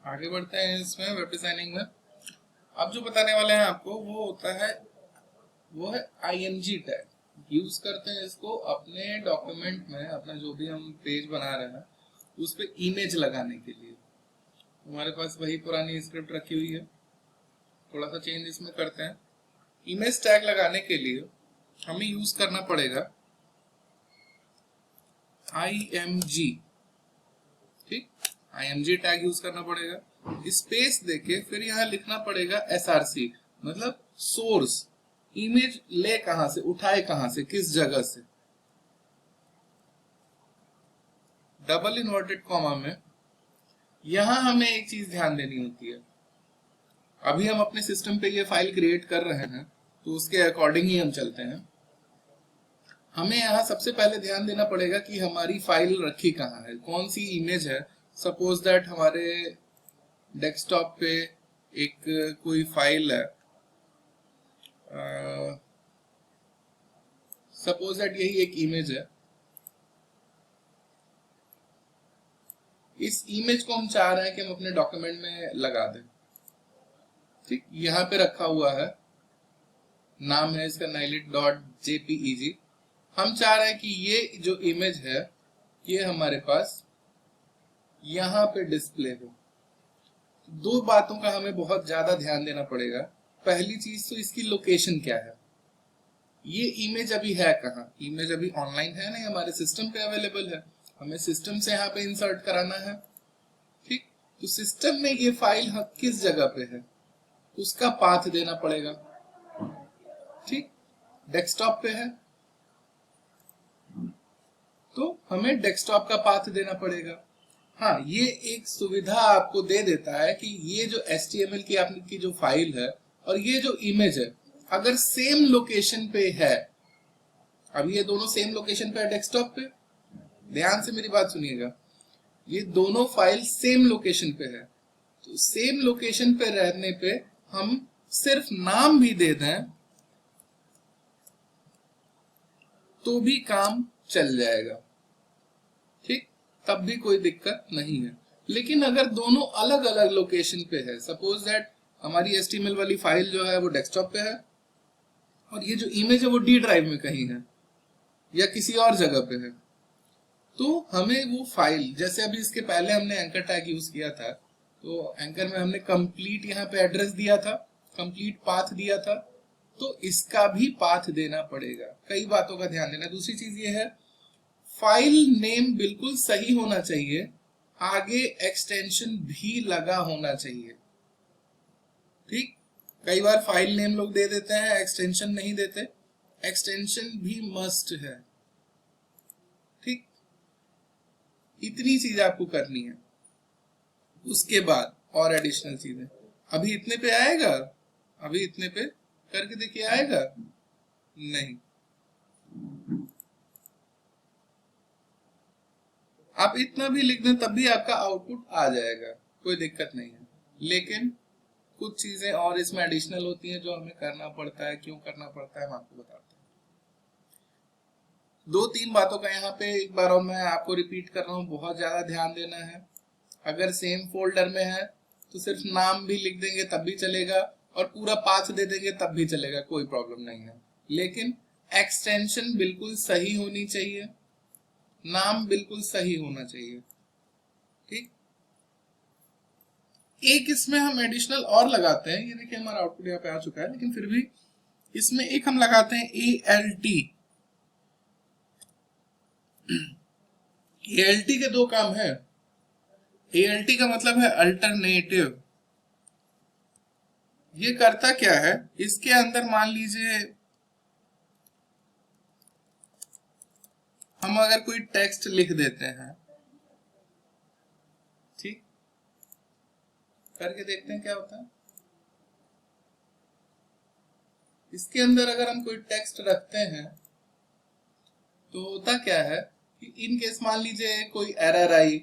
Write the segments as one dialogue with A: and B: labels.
A: आगे बढ़ते हैं इसमें वेब डिजाइनिंग में। अब जो बताने वाले हैं आपको वो होता है, वो है IMG टैग। यूज करते हैं इसको अपने डॉक्यूमेंट में, अपना जो भी हम पेज बना रहे हैं उस पे इमेज लगाने के लिए। हमारे पास वही पुरानी स्क्रिप्ट रखी हुई है, थोड़ा सा चेंज इसमें करते हैं। इमेज टैग लगाने के लिए हमें यूज करना पड़ेगा IMG। ठीक, IMG टैग यूज करना पड़ेगा। स्पेस देके फिर यहाँ लिखना पड़ेगा SRC, मतलब सोर्स। इमेज ले कहां से, उठाए कहां से, किस जगह से। डबल इन्वर्टेड कॉमा में यहां हमें एक चीज ध्यान देनी होती है। अभी हम अपने सिस्टम पे ये फाइल क्रिएट कर रहे हैं तो उसके अकॉर्डिंग ही हम चलते हैं। हमें यहाँ सबसे पहले ध्यान देना पड़ेगा कि हमारी फाइल रखी कहाँ है, कौन सी इमेज है। सपोज दैट हमारे डेस्कटॉप पे एक कोई फाइल है, सपोज दैट यही एक इमेज है। इस इमेज को हम चाह रहे हैं कि हम अपने डॉक्यूमेंट में लगा दें। ठीक, यहाँ पे रखा हुआ है, नाम है इसका nailit.jpeg। हम चाह रहे हैं कि ये जो इमेज है ये हमारे पास यहाँ पे डिस्प्ले हो। दो बातों का हमें बहुत ज्यादा ध्यान देना पड़ेगा। पहली चीज तो इसकी लोकेशन क्या है, ये इमेज अभी है कहाँ। इमेज अभी ऑनलाइन है नहीं, हमारे सिस्टम पे अवेलेबल है, हमें सिस्टम से यहाँ पे इंसर्ट कराना है। ठीक, तो सिस्टम में ये फाइल किस जगह पे है उसका पाथ देना पड़ेगा। ठीक, डेस्कटॉप पे है तो हमें डेस्कटॉप का पाथ देना पड़ेगा। हाँ, ये एक सुविधा आपको दे देता है कि ये जो HTML की आपकी जो फाइल है और ये जो इमेज है अगर सेम लोकेशन पे है, अब ये दोनों सेम लोकेशन पे है डेस्कटॉप पे, ध्यान से मेरी बात सुनिएगा, ये दोनों फाइल सेम लोकेशन पे है, तो सेम लोकेशन पे रहने पे हम सिर्फ नाम भी दे दें तो भी काम चल जाएगा। ठीक, तब भी कोई दिक्कत नहीं है। लेकिन अगर दोनों अलग अलग लोकेशन पे है, सपोज दैट हमारी HTML वाली फाइल जो है वो डेस्कटॉप पे है और ये जो इमेज है वो D ड्राइव में कहीं है या किसी और जगह पे है, तो हमें वो फाइल, जैसे अभी इसके पहले हमने एंकर टैग यूज किया था, तो एंकर में हमने कंप्लीट यहाँ पे एड्रेस दिया था, कंप्लीट पाथ दिया था, तो इसका भी पाथ देना पड़ेगा। कई बातों का ध्यान देना। दूसरी चीज ये है, फाइल नेम बिल्कुल सही होना चाहिए, आगे एक्सटेंशन भी लगा होना चाहिए। ठीक, कई बार फाइल नेम लोग दे देते हैं, एक्सटेंशन नहीं देते, एक्सटेंशन भी मस्ट है। ठीक, इतनी चीज आपको करनी है। उसके बाद और एडिशनल चीजें, अभी इतने पे आएगा, अभी इतने पे करके देखिए आएगा नहीं। आप इतना भी लिख दें तब भी आपका आउटपुट आ जाएगा, कोई दिक्कत नहीं है। लेकिन कुछ चीजें और इसमें एडिशनल होती हैं जो हमें करना पड़ता है। क्यों करना पड़ता है हम आपको बताते हैं। दो तीन बातों का यहाँ पे एक बार और मैं आपको रिपीट कर रहा हूँ, बहुत ज्यादा ध्यान देना है। अगर सेम फोल्डर में है तो सिर्फ नाम भी लिख देंगे तब भी चलेगा और पूरा पाथ दे देंगे तब भी चलेगा, कोई प्रॉब्लम नहीं है। लेकिन एक्सटेंशन बिल्कुल सही होनी चाहिए, नाम बिल्कुल सही होना चाहिए। ठीक, एक इसमें हम एडिशनल और लगाते हैं, ये देखिए हमारा आउटपुट यहाँ पे आ चुका है, लेकिन फिर भी इसमें एक हम लगाते हैं ALT। ALT के दो काम है। ALT का मतलब है अल्टरनेटिव। ये करता क्या है, इसके अंदर मान लीजिए हम अगर कोई टेक्स्ट लिख देते हैं, ठीक, करके देखते हैं क्या होता है। इसके अंदर अगर हम कोई टेक्स्ट रखते हैं तो होता क्या है कि इन केस मान लीजिए कोई एरर आई,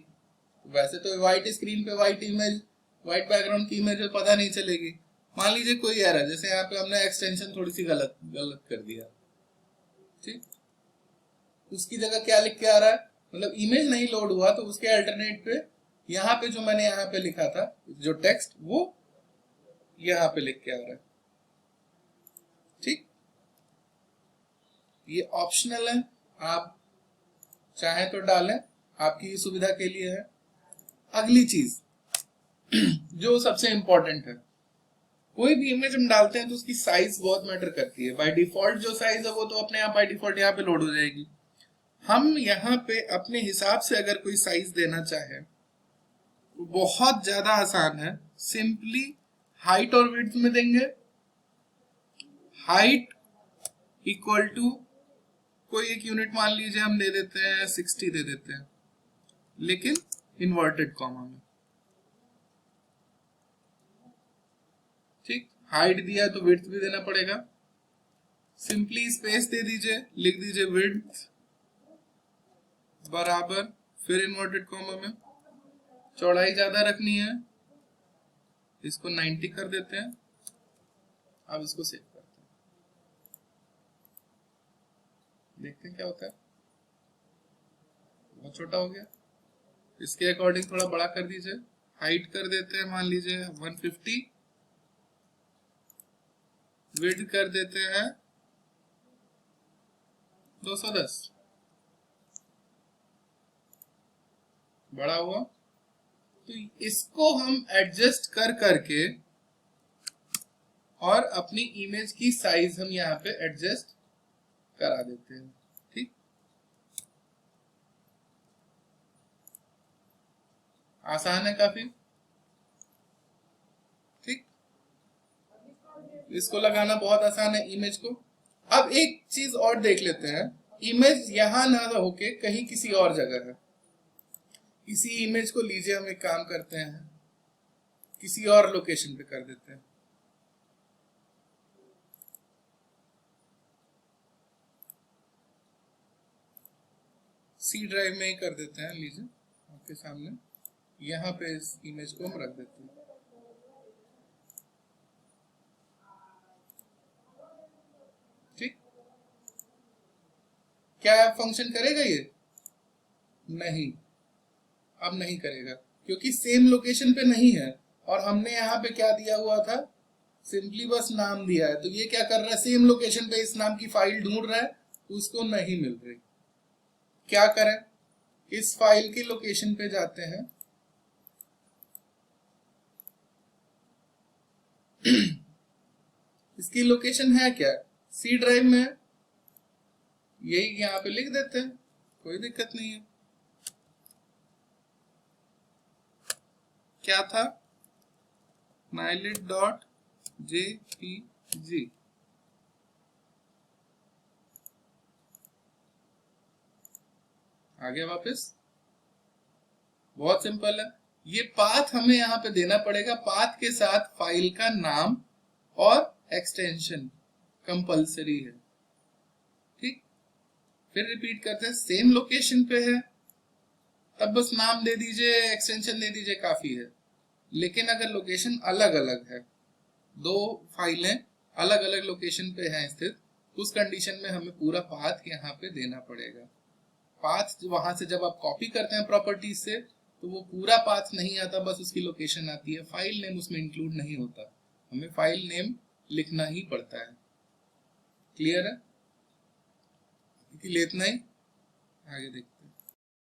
A: वैसे तो व्हाइट स्क्रीन पे व्हाइट इमेज, व्हाइट बैकग्राउंड की इमेज पता नहीं चलेगी। मान लीजिए कोई एरर, जैसे यहाँ पे हमने एक्सटेंशन थोड़ी सी गलत कर दिया, ठीक, उसकी जगह क्या लिख के आ रहा है, मतलब इमेज नहीं लोड हुआ तो उसके अल्टरनेट पे यहाँ पे जो मैंने यहाँ पे लिखा था जो टेक्स्ट वो यहाँ पे लिख के आ रहा है। ठीक, ये ऑप्शनल है, आप चाहें तो डालें, आपकी सुविधा के लिए है। अगली चीज जो सबसे इंपॉर्टेंट है, कोई भी इमेज हम डालते हैं तो उसकी साइज बहुत मैटर करती है। बाय डिफॉल्ट जो साइज है वो तो अपने आप बाय डिफॉल्ट यहाँ पे लोड हो जाएगी। हम यहाँ पे अपने हिसाब से अगर कोई साइज देना चाहे तो बहुत ज्यादा आसान है, सिंपली हाइट और विड्थ में देंगे। हाइट इक्वल टू कोई एक यूनिट मान लीजिए हम दे देते हैं 60 दे देते हैं, लेकिन इन्वर्टेड कॉमा में। ठीक, हाइट दिया तो विड्थ भी देना पड़ेगा। सिंपली स्पेस दे दीजिए, लिख दीजिए विड्थ बराबर, फिर इन्वर्टेड कॉमा में। चौड़ाई ज्यादा रखनी है, इसको 90 कर देते हैं। अब इसको सेव करते हैं, देखते हैं क्या होता है। बहुत छोटा हो गया, इसके अकॉर्डिंग थोड़ा बड़ा कर दीजिए। हाइट कर देते हैं मान लीजिए 150, विड्थ कर देते हैं 210। बड़ा हुआ तो इसको हम एडजस्ट कर करके और अपनी इमेज की साइज हम यहाँ पे एडजस्ट करा देते हैं। ठीक, आसान है काफी। ठीक, इसको लगाना बहुत आसान है इमेज को। अब एक चीज और देख लेते हैं, इमेज यहां ना होके कहीं किसी और जगह है। इसी इमेज को लीजिए, हम एक काम करते हैं, किसी और लोकेशन पे कर देते हैं। सी ड्राइव में ही कर देते हैं। लीजिए आपके सामने, यहाँ पे इस इमेज को हम रख देते हैं। ठीक, क्या फंक्शन करेगा ये? नहीं, अब नहीं करेगा, क्योंकि सेम लोकेशन पे नहीं है। और हमने यहाँ पे क्या दिया हुआ था, सिंपली बस नाम दिया है। तो ये क्या कर रहा है, सेम लोकेशन पे इस नाम की फाइल ढूंढ रहा है, उसको नहीं मिल रही। क्या करें, इस फाइल की लोकेशन पे जाते हैं, इसकी लोकेशन है क्या, सी ड्राइव में, यही यहाँ पे लिख देते हैं, कोई दिक्कत नहीं है। क्या था, mylib.jpg। आगे वापस, बहुत सिंपल है। ये पाथ हमें यहाँ पे देना पड़ेगा, पाथ के साथ फाइल का नाम और एक्सटेंशन कंपलसरी है। ठीक, फिर रिपीट करते हैं, सेम लोकेशन पे है तब बस नाम दे दीजिए, एक्सटेंशन दे दीजिए, काफी है। लेकिन अगर लोकेशन अलग अलग है, दो फाइलें अलग अलग लोकेशन पे हैं स्थित, उस कंडीशन में हमें पूरा पाथ यहाँ पे देना पड़ेगा। पाथ वहां से जब आप कॉपी करते हैं प्रॉपर्टीज से, तो वो पूरा पाथ नहीं आता, बस उसकी लोकेशन आती है, फाइल नेम उसमें इंक्लूड नहीं होता, हमें फाइल नेम लिखना ही पड़ता है। क्लियर है? इतना ही, आगे देखते हैं।